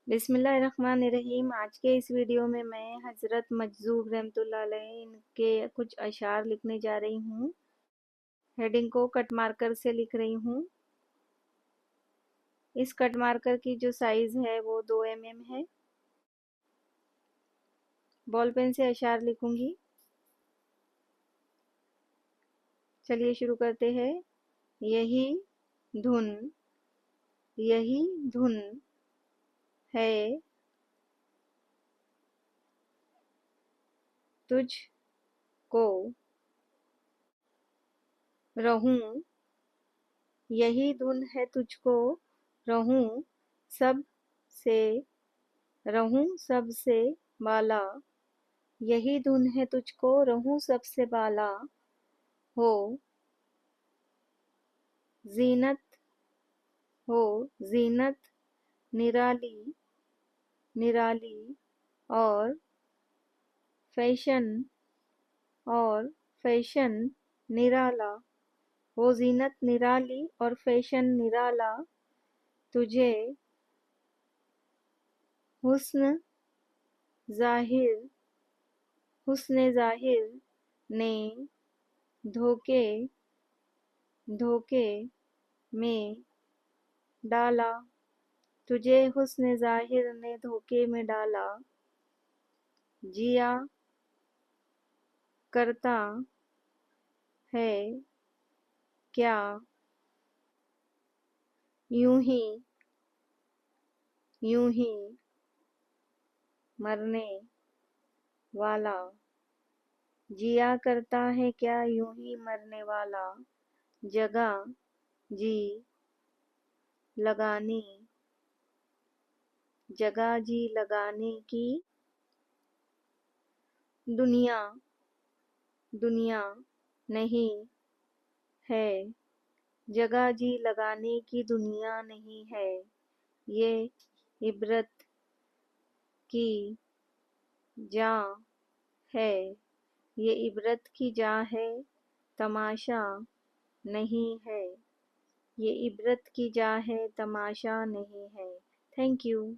बिस्मिल्लाहिर्रहमानिर्रहीम। आज के इस वीडियो में मैं हज़रत मजज़ूब रहमतुल्लाह अलैह इनके कुछ अशार लिखने जा रही हूँ। हेडिंग को कट मार्कर से लिख रही हूँ। इस कट मार्कर की जो साइज़ है वो 2 mm है। बॉल पेन से अशार लिखूंगी। चलिए शुरू करते हैं। यही धुन है तुझको रहूं, यही धुन है तुझको रहूं सब से, रहूं सबसे बाला। यही धुन है तुझको रहूं सबसे बाला। हो जीनत हो जीनत निराली निराली और फैशन निराला। हो जीनत निराली और फैशन निराला। तुझे हुस्न जाहिर हुस्न जाहिर ने धोखे धोखे में डाला। तुझे हुस्न जाहिर ने धोखे में डाला। जिया करता है क्या यूं ही मरने वाला। जिया करता है क्या यूं ही मरने वाला। जगह जी लगाने जगह जी लगाने की दुनिया दुनिया नहीं है। जगह जी लगाने की दुनिया नहीं है। ये इबरत की जा है। ये इबरत की जा है, तमाशा नहीं है। ये इबरत की जा है, तमाशा नहीं है। Thank you.